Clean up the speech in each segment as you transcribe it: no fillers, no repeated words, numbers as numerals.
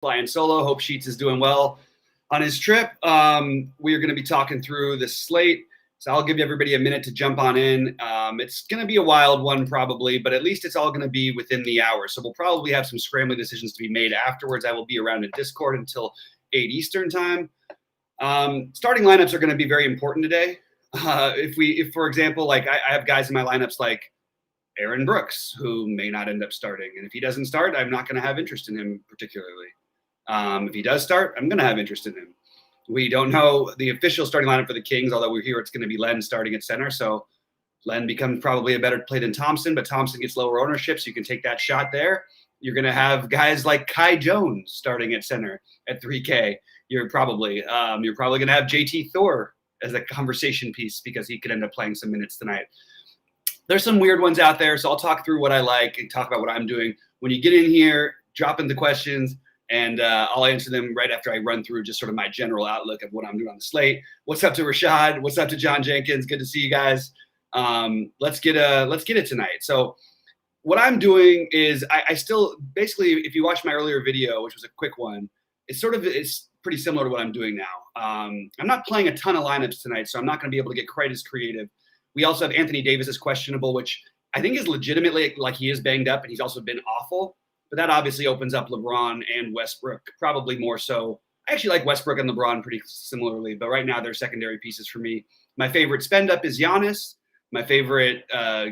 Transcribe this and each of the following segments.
flying solo. Hope Sheets is doing well on his trip. We are going to be talking through the slate. So I'll give everybody a minute to jump on in. It's going to be a wild one probably, but at least it's all going to be within the hour. So we'll probably have some scrambling decisions to be made afterwards. I will be around in Discord until 8 Eastern time. Starting lineups are going to be very important today. If for example, like I have guys in my lineups like Aaron Brooks, who may not end up starting. And if he doesn't start, I'm not going to have interest in him particularly. If he does start, I'm going to have interest in him. We don't know the official starting lineup for the Kings, although we hear it's going to be Len starting at center. So Len becomes probably a better play than Thompson, but Thompson gets lower ownership, so you can take that shot there. You're going to have guys like Kai Jones starting at center at 3K. You're probably going to have JT Thor as a conversation piece because he could end up playing some minutes tonight. There's some weird ones out there, so I'll talk through what I like and talk about what I'm doing. When you get in here, drop in the questions, and I'll answer them right after I run through just sort of my general outlook of what I'm doing on the slate. What's up to Rashad? What's up to John Jenkins? Good to see you guys. Let's get it tonight. So what I'm doing is I still basically, if you watch my earlier video, which was a quick one, it's pretty similar to what I'm doing now. I'm not playing a ton of lineups tonight, so I'm not going to be able to get quite as creative. We also have Anthony Davis is questionable, which I think is legitimately like he is banged up and he's also been awful. But that obviously opens up LeBron and Westbrook, probably more so. I actually like Westbrook and LeBron pretty similarly, but right now they're secondary pieces for me. My favorite spend up is Giannis. My favorite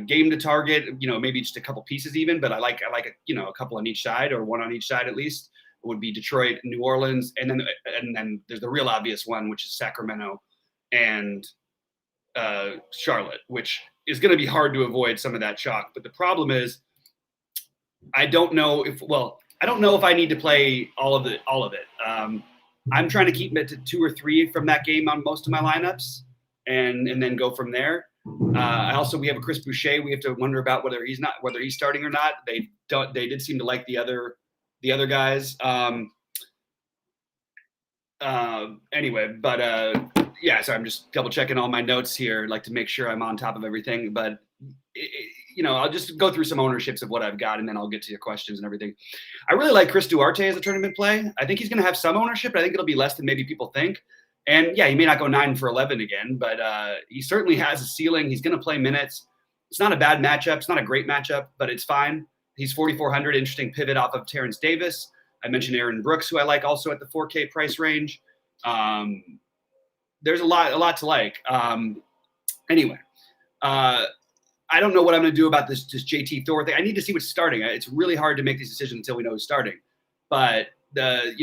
game to target, maybe just a couple pieces even, but I like a couple on each side or one on each side at least. It would be Detroit, New Orleans, and then there's the real obvious one, which is Sacramento and Charlotte, which is going to be hard to avoid some of that chalk. But the problem is, I don't know if I need to play all of it. I'm trying to keep it to 2 or 3 from that game on most of my lineups, and then go from there. We have a Chris Boucher. We have to wonder about whether he's starting or not. They did seem to like the other guys. So I'm just double checking all my notes here, like to make sure I'm on top of everything. But I'll just go through some ownerships of what I've got, and then I'll get to your questions and everything. I really like Chris Duarte as a tournament play. I think he's going to have some ownership, but I think it'll be less than maybe people think. And yeah, he may not go 9 for 11 again, but he certainly has a ceiling. He's going to play minutes. It's not a bad matchup. It's not a great matchup, but it's fine. He's 4,400. Interesting pivot off of Terrence Davis. I mentioned Aaron Brooks, who I like also at the 4K price range. There's a lot to like. I don't know what I'm going to do about this JT Thor thing. I need to see what's starting. It's really hard to make these decisions until we know who's starting. But I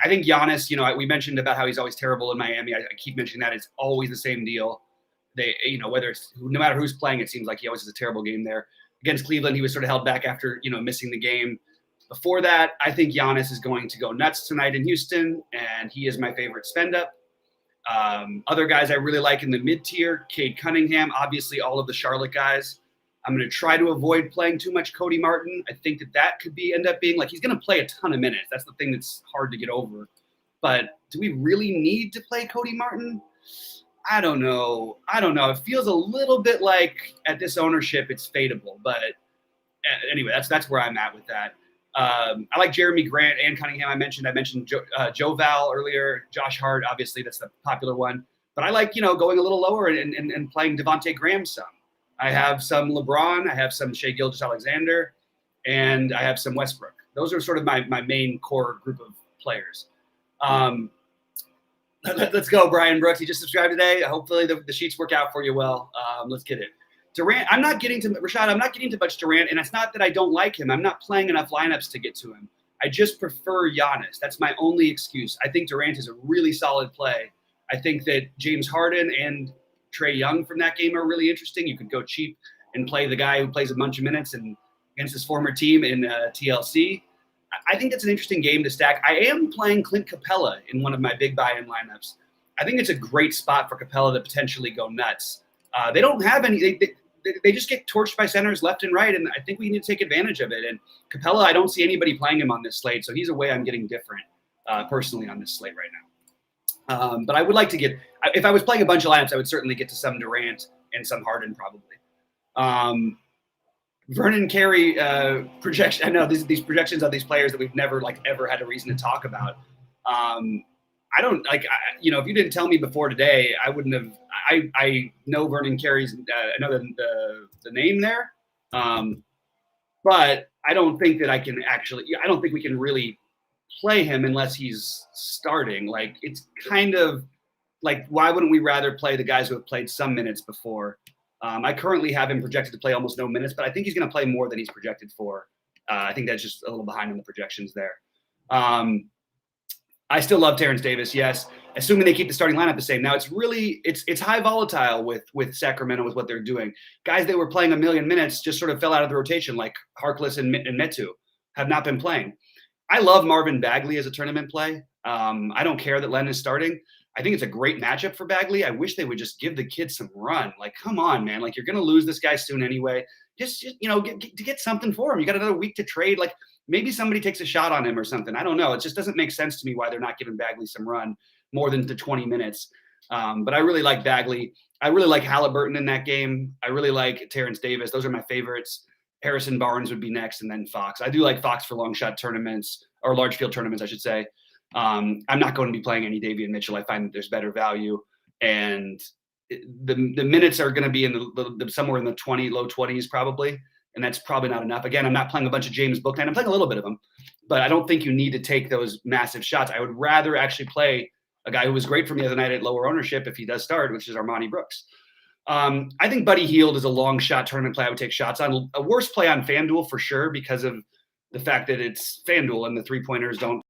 think Giannis, we mentioned about how he's always terrible in Miami. I keep mentioning that. It's always the same deal. No matter who's playing, it seems like he always has a terrible game there. Against Cleveland, he was sort of held back after, missing the game. Before that, I think Giannis is going to go nuts tonight in Houston, and he is my favorite spend up. Other guys I really like in the mid-tier, Cade Cunningham, obviously all of the Charlotte guys. I'm going to try to avoid playing too much Cody Martin. I think that could end up being like he's going to play a ton of minutes. That's the thing that's hard to get over. But do we really need to play Cody Martin? I don't know. It feels a little bit like at this ownership it's fadeable. But anyway, that's where I'm at with that. I like Jeremy Grant and Cunningham. I mentioned Joe Val earlier, Josh Hart, obviously that's the popular one, but I like, going a little lower and playing Devontae Graham some. I have some LeBron, I have some Shai Gilgeous-Alexander, and I have some Westbrook. Those are sort of my main core group of players. Let's go, Brian Brooks. He just subscribed today. Hopefully the sheets work out for you well. Let's get it. Durant, I'm not getting to much Durant, and it's not that I don't like him. I'm not playing enough lineups to get to him. I just prefer Giannis. That's my only excuse. I think Durant is a really solid play. I think that James Harden and Trae Young from that game are really interesting. You could go cheap and play the guy who plays a bunch of minutes and against his former team in TLC. I think that's an interesting game to stack. I am playing Clint Capela in one of my big buy-in lineups. I think it's a great spot for Capela to potentially go nuts. They don't have any. They just get torched by centers left and right, and I think we need to take advantage of it. And Capela, I don't see anybody playing him on this slate, so he's a way I'm getting different personally on this slate right now. But I would like to get – if I was playing a bunch of lineups, I would certainly get to some Durant and some Harden probably. Vernon Carey projection. I know these projections of these players that we've never ever had a reason to talk about. I don't if you didn't tell me before today, I wouldn't have. I know Vernon Carey's. I know the name there, but I don't think that I can actually. I don't think we can really play him unless he's starting. Like, it's kind of like, why wouldn't we rather play the guys who have played some minutes before? I currently have him projected to play almost no minutes, but I think he's going to play more than he's projected for. I think that's just a little behind on the projections there. I still love Terrence Davis, yes, assuming they keep the starting lineup the same. Now, it's high volatile with Sacramento with what they're doing. Guys that were playing a million minutes just sort of fell out of the rotation, like Harkless and Metu have not been playing. I love Marvin Bagley as a tournament play. I don't care that Len is starting. I think it's a great matchup for Bagley. I wish they would just give the kid some run. Like, come on, man. Like, you're going to lose this guy soon anyway. Just get something for him. You got another week to trade. Like, maybe somebody takes a shot on him or something. I don't know. It just doesn't make sense to me why they're not giving Bagley some run more than the 20 minutes. But I really like Bagley. I really like Halliburton in that game. I really like Terrence Davis. Those are my favorites. Harrison Barnes would be next, and then Fox. I do like Fox for long shot tournaments, or large field tournaments, I should say. I'm not going to be playing any Davion Mitchell. I find that there's better value, and the minutes are going to be in the somewhere in the low 20s probably, and that's probably not enough. Again, I'm not playing a bunch of James Bouknight. I'm playing a little bit of them, but I don't think you need to take those massive shots. I would rather actually play a guy who was great for me the other night at lower ownership if he does start, which is Armani Brooks. I think Buddy Hield is a long shot tournament play I would take shots on. A worse play on Fanduel for sure, because of the fact that it's Fanduel and the three-pointers don't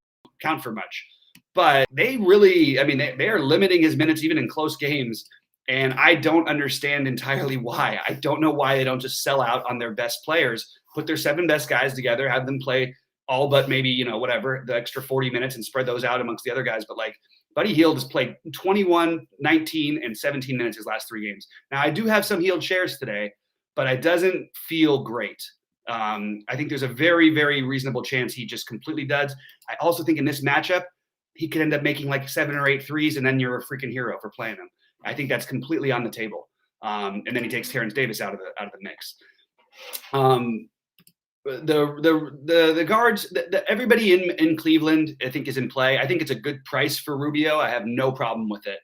count for much. But they really, they are limiting his minutes even in close games. And I don't understand entirely why. I don't know why they don't just sell out on their best players, put their 7 best guys together, have them play all but maybe, whatever, the extra 40 minutes and spread those out amongst the other guys. But Buddy Hield has played 21, 19, and 17 minutes his last 3 games. Now, I do have some Hield shares today, but it doesn't feel great. I think there's a very, very reasonable chance he just completely duds. I also think in this matchup, he could end up making 7 or 8 threes, and then you're a freaking hero for playing him. I think that's completely on the table. And then he takes Terrence Davis out of the mix. The guards, everybody in Cleveland, I think, is in play. I think it's a good price for Rubio. I have no problem with it.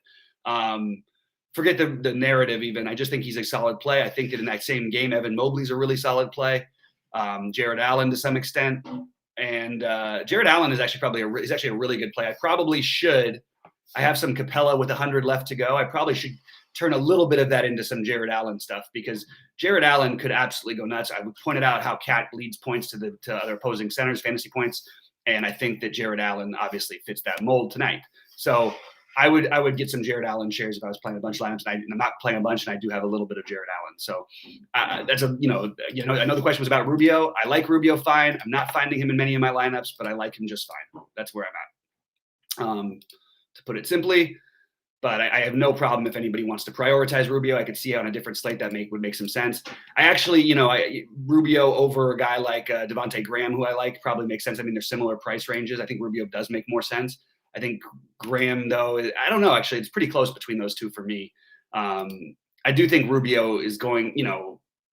Forget the narrative even. I just think he's a solid play. I think that in that same game, Evan Mobley's a really solid play. Jared Allen to some extent. And Jared Allen is actually a really good play. I have some Capela with 100 left to go. I probably should turn a little bit of that into some Jared Allen stuff, because Jared Allen could absolutely go nuts. I pointed out how Cat bleeds points to other opposing centers, fantasy points, and I think that Jared Allen obviously fits that mold tonight. So I would get some Jared Allen shares if I was playing a bunch of lineups, and I'm not playing a bunch, and I do have a little bit of Jared Allen. So that's I know the question was about Rubio. I like Rubio fine. I'm not finding him in many of my lineups, but I like him just fine. That's where I'm at. To put it simply, but I have no problem if anybody wants to prioritize Rubio. I could see on a different slate that would make some sense. I actually, Rubio over a guy like Devontae Graham, who I like, probably makes sense. There's similar price ranges. I think Rubio does make more sense. I think Graham, though, I don't know. Actually, it's pretty close between those two for me. I do think Rubio is going,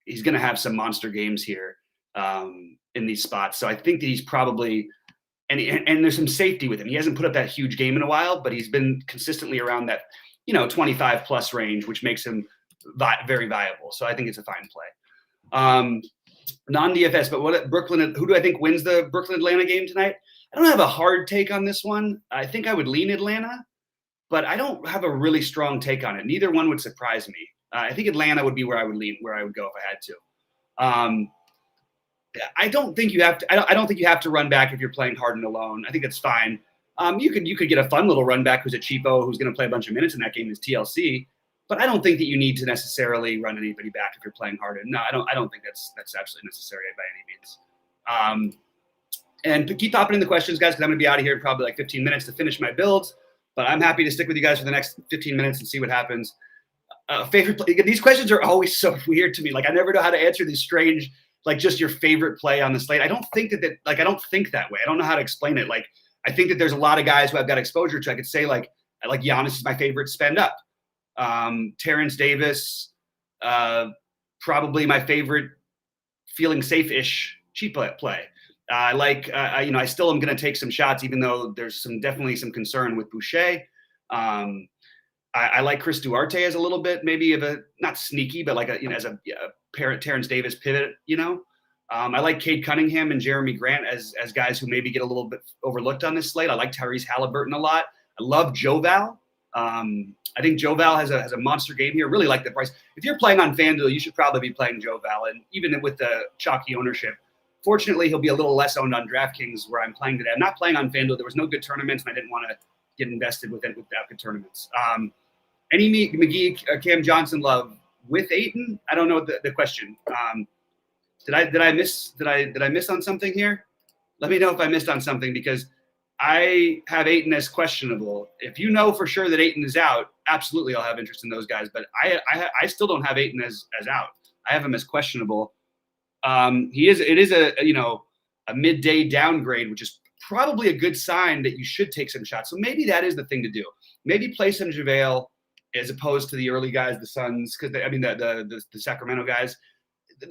he's going to have some monster games here in these spots. So I think that he's probably – and there's some safety with him. He hasn't put up that huge game in a while, but he's been consistently around that, 25 plus range, which makes him very viable. So I think it's a fine play. Non-DFS, but who do I think wins the Brooklyn-Atlanta game tonight? I don't have a hard take on this one. I think I would lean Atlanta, but I don't have a really strong take on it. Neither one would surprise me. I think Atlanta would be where I would go if I had to. I don't think you have to. I don't think you have to run back if you're playing Harden alone. I think that's fine. You could get a fun little run back who's a cheapo who's going to play a bunch of minutes in that game as TLC. But I don't think that you need to necessarily run anybody back if you're playing Harden. No, I don't think that's absolutely necessary by any means. And keep popping in the questions, guys, because I'm going to be out of here in probably 15 minutes to finish my builds. But I'm happy to stick with you guys for the next 15 minutes and see what happens. Favorite play? These questions are always so weird to me. I never know how to answer these strange. Just your favorite play on the slate. I don't think that I don't think that way. I don't know how to explain it. I think that there's a lot of guys who I've got exposure to. I could say I like Giannis is my favorite spend up. Terrence Davis, probably my favorite feeling safe-ish cheap play. I like, I still am going to take some shots, even though there's definitely some concern with Boucher. I like Chris Duarte as a little bit, maybe of a, not sneaky, but like as a Terrence Davis pivot, I like Cade Cunningham and Jeremy Grant as guys who maybe get a little bit overlooked on this slate. I like Tyrese Halliburton a lot. I love Joe Val. I think Joe Val has a monster game here. Really like the price. If you're playing on Fanduel, you should probably be playing Joe Val. And even with the chalky ownership, fortunately, he'll be a little less owned on DraftKings where I'm playing today. I'm not playing on Fanduel. There was no good tournaments, and I didn't want to get invested without good tournaments. Any McGee, Cam Johnson love with Ayton? I don't know the question. Did I miss on something here? Let me know if I missed on something, because I have Ayton as questionable. If you know for sure that Ayton is out, absolutely I'll have interest in those guys. But I still don't have Ayton as out. I have him as questionable. It is a midday downgrade, which is probably a good sign that you should take some shots. So maybe that is the thing to do. Maybe play some JaVale as opposed to the early guys, the Suns, because the Sacramento guys.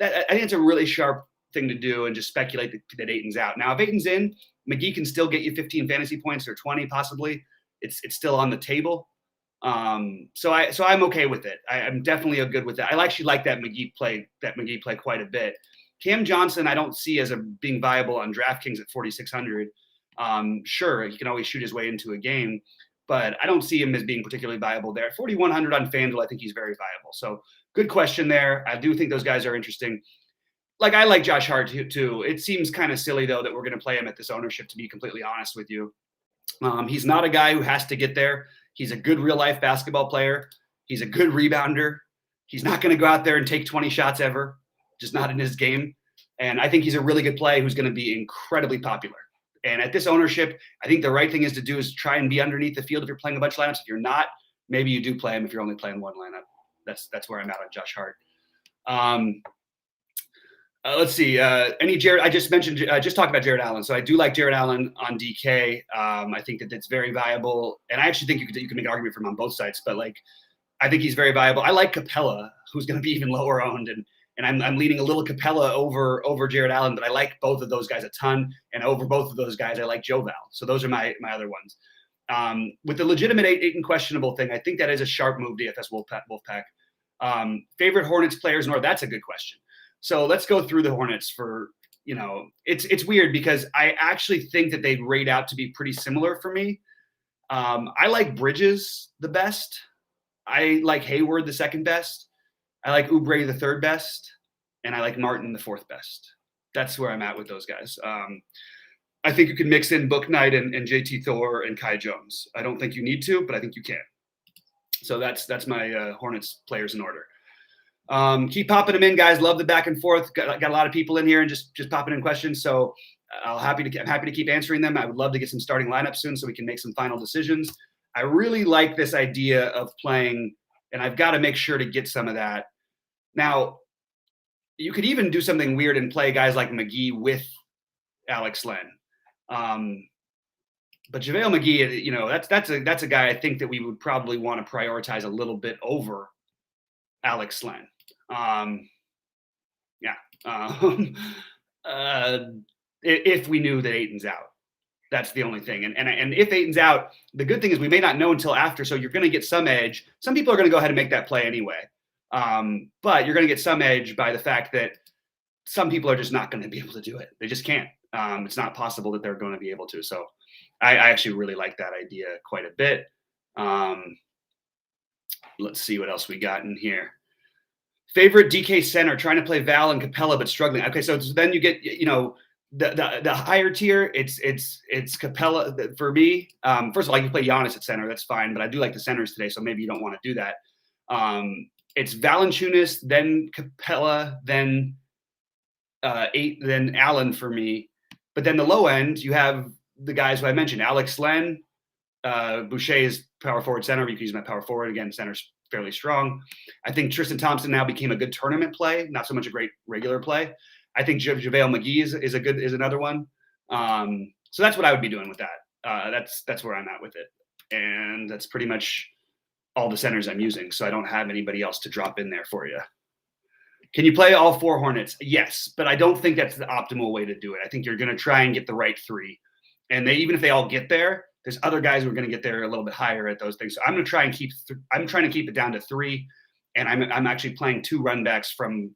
I think it's a really sharp thing to do, and just speculate that Ayton's out. Now, if Ayton's in, McGee can still get you 15 fantasy points or 20 possibly. It's still on the table. So I'm okay with it. I'm definitely good with that. I actually like that McGee play quite a bit. Cam Johnson, I don't see as being viable on DraftKings at 4,600. Sure, he can always shoot his way into a game, but I don't see him as being particularly viable there. At 4,100 on FanDuel, I think he's very viable. So good question there. I do think those guys are interesting. Like, I like Josh Hart too. It seems kind of silly though that we're going to play him at this ownership, to be completely honest with you. He's not a guy who has to get there. He's a good real life basketball player. He's a good rebounder. He's not going to go out there and take 20 shots ever, just not in his game. And I think he's a really good play who's going to be incredibly popular. And at this ownership, I think the right thing is to do is try and be underneath the field if you're playing a bunch of lineups. If you're not, maybe you do play him if you're only playing one lineup. That's where I'm at on Josh Hart. Let's see. Any Jared? I just mentioned. Just talked about Jared Allen. So I do like Jared Allen on DK. I think that it's very viable, and I actually think you can make an argument for him on both sides. But I think he's very viable. I like Capela, who's going to be even lower owned, and I'm leaning a little Capela over Jared Allen. But I like both of those guys a ton, and over both of those guys, I like Joe Val. So those are my other ones. With the legitimate Ayton questionable thing, I think that is a sharp move. DFS Wolfpack. Favorite Hornets players, or that's a good question. So let's go through the Hornets for, it's weird because I actually think that they'd rate out to be pretty similar for me. I like Bridges the best. I like Hayward the second best. I like Oubre the third best. And I like Martin the fourth best. That's where I'm at with those guys. I think you can mix in Book Knight and JT Thor and Kai Jones. I don't think you need to, but I think you can. So that's my Hornets players in order. Keep popping them in, guys. Love the back and forth. Got a lot of people in here and just popping in questions. So I'm happy to keep answering them. I would love to get some starting lineups soon so we can make some final decisions. I really like this idea of playing, and I've got to make sure to get some of that. Now, you could even do something weird and play guys like McGee with Alex Len. But JaVale McGee, that's a guy I think that we would probably want to prioritize a little bit over Alex Len. If we knew that Ayton's out, that's the only thing. And if Ayton's out, the good thing is we may not know until after, so you're going to get some edge. Some people are going to go ahead and make that play anyway. But you're going to get some edge by the fact that some people are just not going to be able to do it. They just can't. It's not possible that they're going to be able to. So I actually really like that idea quite a bit. Let's see what else we got in here. Favorite DK center, trying to play Val and Capela, but struggling. Okay, so then you get, the higher tier. It's Capela for me. First of all, you can play Giannis at center. That's fine, but I do like the centers today, so maybe you don't want to do that. It's Valanciunas, then Capela, then then Allen for me. But then the low end, you have the guys who I mentioned, Alex Len, Boucher is power forward center. You can use him at power forward. Again, center's fairly strong. I think Tristan Thompson now became a good tournament play, not so much a great regular play. I think JaVale McGee is another one. So that's what I would be doing with that. That's where I'm at with it. And that's pretty much all the centers I'm using. So I don't have anybody else to drop in there for you. Can you play all 4 Hornets? Yes, but I don't think that's the optimal way to do it. I think you're going to try and get the right 3. And even if they all get there, there's other guys who are going to get there a little bit higher at those things. So I'm going to try and I'm trying to keep it down to 3, and I'm actually playing 2 run backs from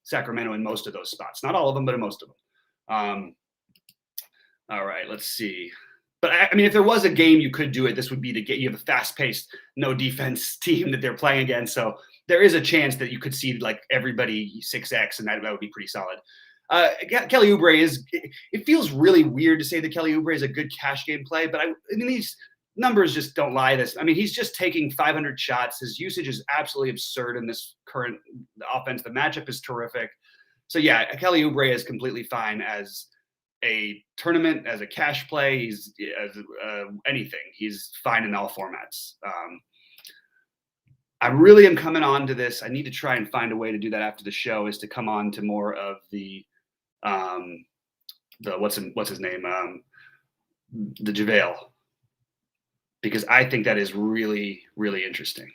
Sacramento in most of those spots. Not all of them, but in most of them. All right, let's see. But I mean, if there was a game you could do it, this would be to get you have a fast-paced, no defense team that they're playing against. So there is a chance that you could see like everybody 6x, and that would be pretty solid. Kelly Oubre it feels really weird to say that Kelly Oubre is a good cash game play, but I mean, these numbers just don't lie this. I mean, he's just taking 500 shots. His usage is absolutely absurd in this current offense. The matchup is terrific. So yeah, Kelly Oubre is completely fine as a tournament, as a cash play. He's as anything. He's fine in all formats. I really am coming on to this. I need to try and find a way to do that after the show, is to come on to more of the what's his name? The JaVale, because I think that is really, really interesting.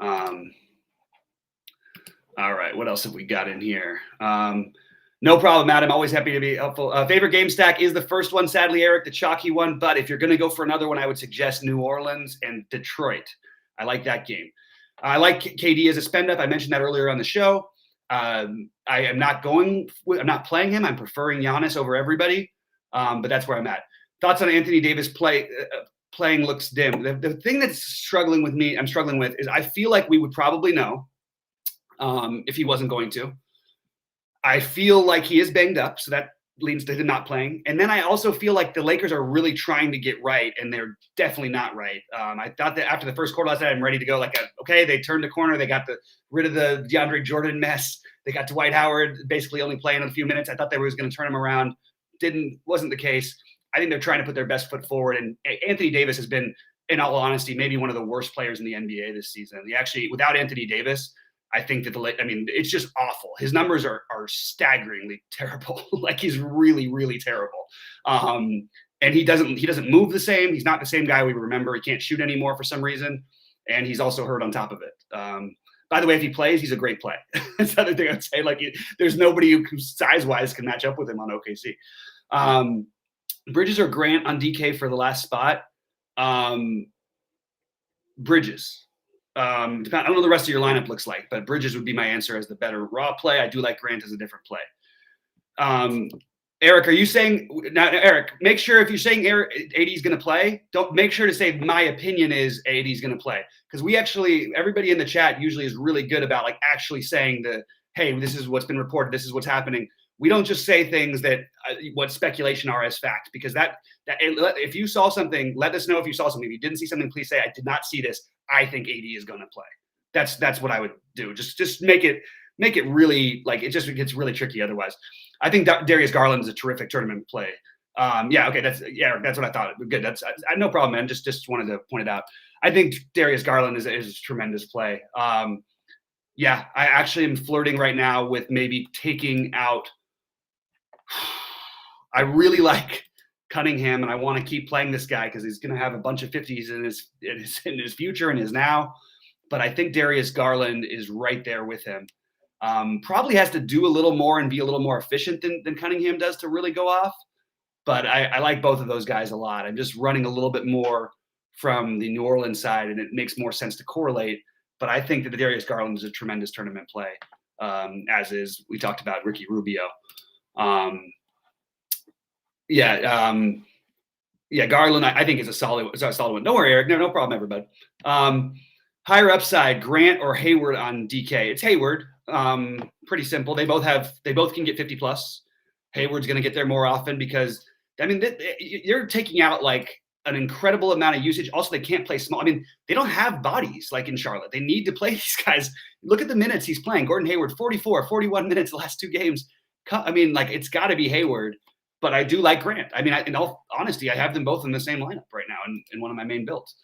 All right, what else have we got in here? No problem, Adam. Always happy to be helpful. Favorite game stack is the first one, sadly, Eric, the chalky one. But if you're going to go for another one, I would suggest New Orleans and Detroit. I like that game. I like KD as a spend up. I mentioned that earlier on the show. I'm not playing him. I'm preferring Giannis over everybody. But that's where I'm at. Thoughts on Anthony Davis playing looks dim. The thing that's I'm struggling with is I feel like we would probably know if he wasn't going to. I feel like he is banged up, so that leads to him not playing. And then I also feel like the Lakers are really trying to get right, and they're definitely not right. I thought that after the first quarter last night, I'm ready to go. Okay, they turned the corner. They got rid of the DeAndre Jordan mess. They got Dwight Howard basically only playing a few minutes. I thought they were going to turn him around. Wasn't the case. I think they're trying to put their best foot forward. And Anthony Davis has been, in all honesty, maybe one of the worst players in the NBA this season. Without Anthony Davis, I think that it's just awful. His numbers are staggeringly terrible. Like, he's really, really terrible. And he doesn't move the same. He's not the same guy we remember. He can't shoot anymore for some reason. And he's also hurt on top of it. By the way, if he plays, he's a great play. That's the other thing I'd say. Like, there's nobody who size-wise can match up with him on OKC. Bridges or Grant on DK for the last spot? Bridges. I don't know what the rest of your lineup looks like, but Bridges would be my answer as the better raw play. I do like Grant as a different play. Eric, are you saying now? Eric, make sure if you're saying AD is going to play, don't make sure to say my opinion is AD is going to play, because everybody in the chat usually is really good about like actually saying hey, this is what's been reported, this is what's happening. We don't just say things that what speculation are as fact, because that if you saw something, let us know if you saw something. If you didn't see something, please say I did not see this. I think AD is going to play. That's what I would do. Just make it really, like, it just gets really tricky otherwise. I think Darius Garland is a terrific tournament play. Okay, that's what I thought. Good. That's no problem, man. Just wanted to point it out. I think Darius Garland is a tremendous play. I actually am flirting right now with maybe taking out. I really like Cunningham, and I want to keep playing this guy because he's going to have a bunch of 50s in his future and his now. But I think Darius Garland is right there with him. Probably has to do a little more and be a little more efficient than Cunningham does to really go off. But I like both of those guys a lot. I'm just running a little bit more from the New Orleans side, and it makes more sense to correlate. But I think that the Darius Garland is a tremendous tournament play, as is, we talked about, Ricky Rubio. Garland, I think is a solid one. Don't worry, Eric. No problem, everybody. Higher upside, Grant or Hayward on DK? It's Hayward. Pretty simple. They both can get 50 plus. Hayward's going to get there more often because, I mean, you're taking out like an incredible amount of usage. Also, they can't play small. I mean, they don't have bodies like in Charlotte. They need to play these guys. Look at the minutes he's playing. Gordon Hayward, 41 minutes the last 2 games. I mean, like, it's got to be Hayward. But I do like Grant. I mean, in all honesty, I have them both in the same lineup right now in one of my main builds.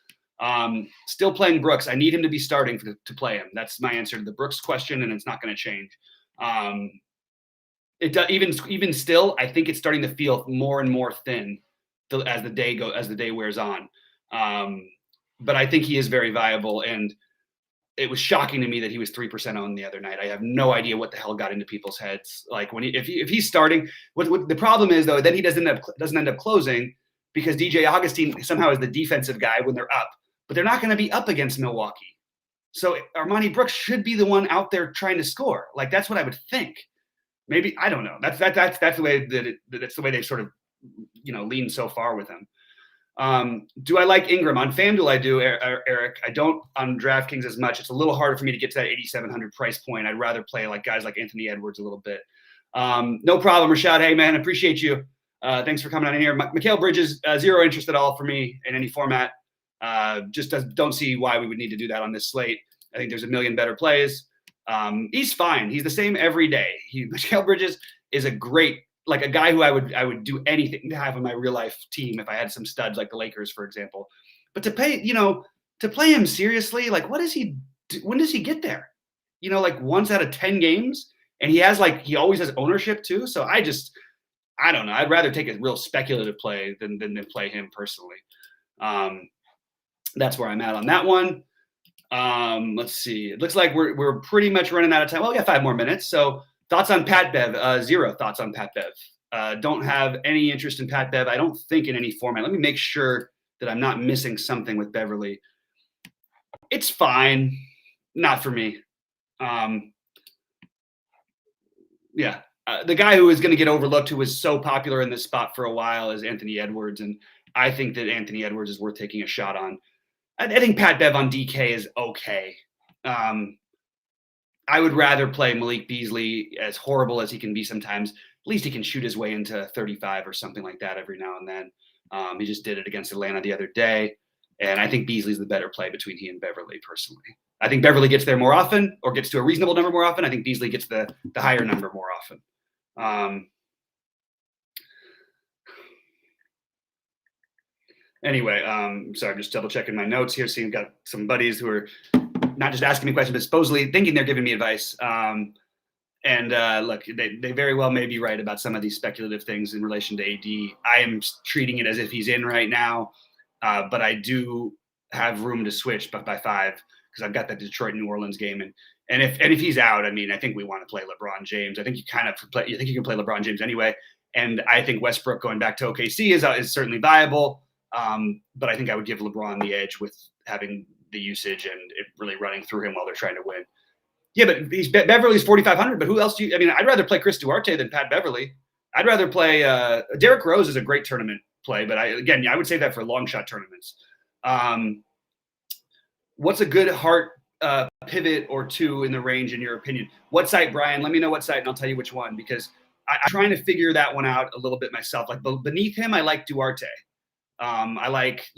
Still playing Brooks. I need him to be starting to play him. That's my answer to the Brooks question, and it's not going to change. Even still, I think it's starting to feel more and more thin as the day wears on. But I think he is very viable, and it was shocking to me that he was 3% owned the other night. I have no idea what the hell got into people's heads. Like if he's starting, what the problem is though, then he doesn't end up closing because DJ Augustine somehow is the defensive guy when they're up, but they're not going to be up against Milwaukee. So Armani Brooks should be the one out there trying to score. Like that's what I would think. Maybe I don't know. That's the way that's the way they've sort of leaned so far with him. Do I like Ingram on FanDuel? I do, Eric. I don't on DraftKings as much. It's a little harder for me to get to that 8,700 price point. I'd rather play like guys like Anthony Edwards a little bit. No problem, Rashad. Hey man, appreciate you. Thanks for coming on in here. Mikhail Bridges, zero interest at all for me in any format. Just don't see why we would need to do that on this slate. I think there's a million better plays. He's fine. He's the same every day. Mikhail Bridges is a great, like a guy who I would do anything to have on my real life team if I had some studs like the Lakers, for example. But to play him seriously, like what does he do? When does he get there? Like once out of 10 games, and he always has ownership too. So I don't know. I'd rather take a real speculative play than play him personally. That's where I'm at on that one. Let's see. It looks like we're pretty much running out of time. Well, we got 5 more minutes. So thoughts on Pat Bev? Zero thoughts on Pat Bev. Don't have any interest in Pat Bev. I don't think in any format. Let me make sure that I'm not missing something with Beverly. It's fine. Not for me. The guy who is going to get overlooked, who was so popular in this spot for a while, is Anthony Edwards. And I think that Anthony Edwards is worth taking a shot on. I think Pat Bev on DK is okay. I would rather play Malik Beasley, as horrible as he can be sometimes. At least he can shoot his way into 35 or something like that every now and then. He just did it against Atlanta the other day. And I think Beasley's the better play between he and Beverly, personally. I think Beverly gets there more often, or gets to a reasonable number more often. I think Beasley gets the higher number more often. Anyway, sorry, I'm just double checking my notes here. Seeing got some buddies who are not just asking me questions, but supposedly thinking they're giving me advice. Look, they very well may be right about some of these speculative things in relation to AD. I am treating it as if he's in right now, but I do have room to switch by 5 because I've got the Detroit New Orleans game, and if he's out, I mean, I think we want to play LeBron James. I think you can play LeBron James anyway, and I think Westbrook going back to OKC is certainly viable. But I think I would give LeBron the edge with having the usage and it really running through him while they're trying to win. Yeah, but Beverly's 4,500. But who else I'd rather play Chris Duarte than Pat Beverly. I'd rather play Derrick Rose is a great tournament play, but I would say that for long shot tournaments. What's a good heart pivot or two in the range in your opinion? What site, Brian? Let me know what site and I'll tell you which one, because I'm trying to figure that one out a little bit myself. Like beneath him, I like Duarte. I like,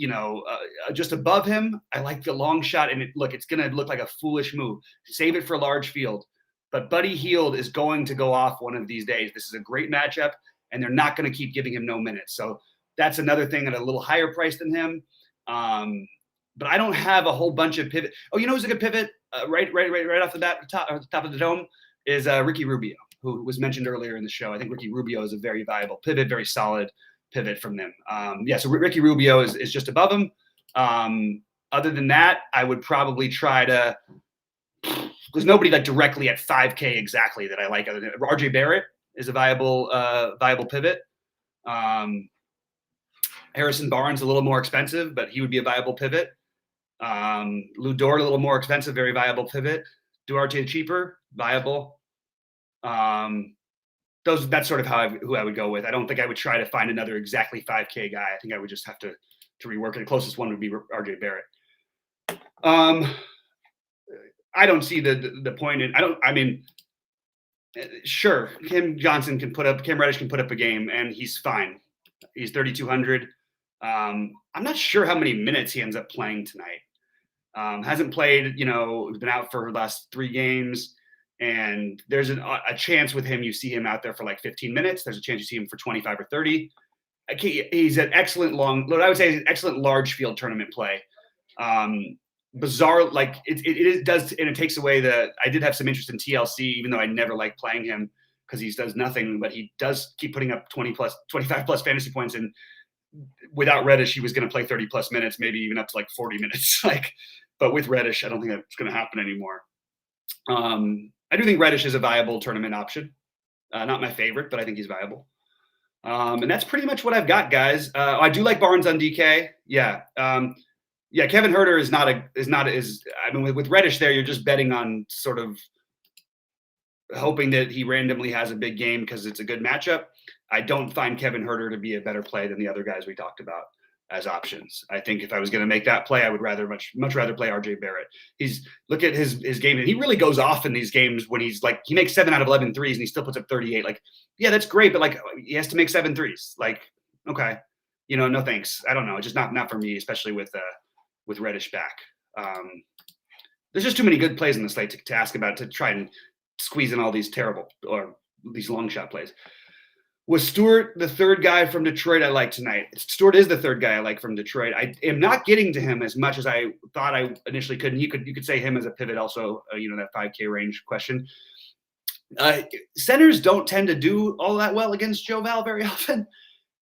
just above him, I like the long shot. And it's going to look like a foolish move. Save it for a large field. But Buddy Hield is going to go off one of these days. This is a great matchup, and they're not going to keep giving him no minutes. So that's another thing at a little higher price than him. But I don't have a whole bunch of pivot. Oh, who's a good pivot right off the bat, top of the dome is Ricky Rubio, who was mentioned earlier in the show. I think Ricky Rubio is a very viable pivot, very solid pivot from them. So Ricky Rubio is just above him. Other than that, I would probably try to. There's nobody like directly at 5K exactly that I like. Other than RJ Barrett is a viable pivot. Harrison Barnes a little more expensive, but he would be a viable pivot. Lou Dort a little more expensive, very viable pivot. Duarte cheaper, viable. That's sort of who I would go with. I don't think I would try to find another exactly 5K guy. I think I would just have to rework it. The closest one would be RJ Barrett. I don't see the point in. Sure, Cam Reddish can put up a game, and he's fine. He's 3,200. I'm not sure how many minutes he ends up playing tonight. Hasn't played. Been out for the last 3 games. And there's a chance with him, you see him out there for like 15 minutes. There's a chance you see him for 25 or 30. He's an excellent excellent large field tournament play. Bizarre, like it does, and it takes away I did have some interest in TLC, even though I never liked playing him because he does nothing, but he does keep putting up 25 plus fantasy points. And without Reddish, he was going to play 30 plus minutes, maybe even up to like 40 minutes. But with Reddish, I don't think that's going to happen anymore. I do think Reddish is a viable tournament option. Not my favorite, but I think he's viable. And that's pretty much what I've got, guys. I do like Barnes on DK. Yeah. Kevin Huerter is not I mean, with Reddish there, you're just betting on sort of hoping that he randomly has a big game because it's a good matchup. I don't find Kevin Huerter to be a better play than the other guys we talked about as options. I think if I was going to make that play, I would much rather play RJ Barrett. Look at his game, and he really goes off in these games when he's like, he makes 7 out of 11 threes and he still puts up 38. Like, yeah, that's great, but like he has to make 7 threes. Like, okay, no thanks. I don't know, just not for me, especially with Reddish back. There's just too many good plays in the slate to ask about, to try and squeeze in all these terrible or these long shot plays. Was Stewart the third guy from Detroit I like tonight? Stewart is the third guy I like from Detroit. I am not getting to him as much as I thought I initially could. And you could say him as a pivot also, that 5K range question. Centers don't tend to do all that well against Joe Val very often.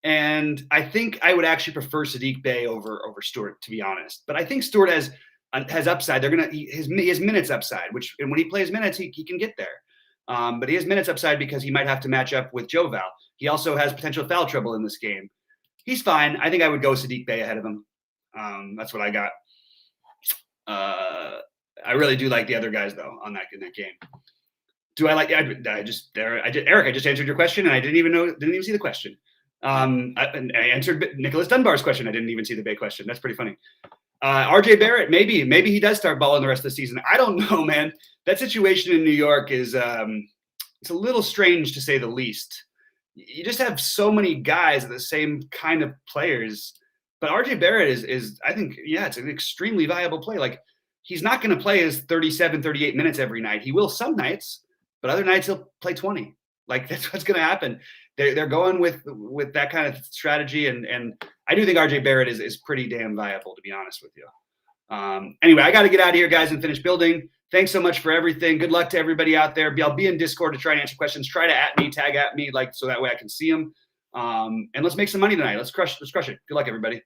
And I think I would actually prefer Saddiq Bey over Stewart, to be honest. But I think Stewart has upside. His minutes upside, and when he plays minutes, he can get there. But he has minutes upside because he might have to match up with Joe Val. He also has potential foul trouble in this game. He's fine. I think I would go Saddiq Bey ahead of him. That's what I got. I really do like the other guys though in that game. Do I like? Eric, I just answered your question, and I didn't even see the question. I answered Nicholas Dunbar's question. I didn't even see the Bay question. That's pretty funny. RJ Barrett, maybe he does start balling the rest of the season. I don't know, man. That situation in New York is it's a little strange to say the least. You just have so many guys, the same kind of players. But RJ Barrett is I think, it's an extremely viable play. Like, he's not going to play his 37, 38 minutes every night. He will some nights, but other nights he'll play 20. Like, that's what's going to happen. They're going with that kind of strategy, and I do think RJ Barrett is pretty damn viable, to be honest with you. Anyway, I got to get out of here, guys, and finish building. Thanks so much for everything. Good luck to everybody out there. I'll be in Discord to try and answer questions. Try to tag at me, so that way I can see them. And let's make some money tonight. Let's crush it. Good luck, everybody.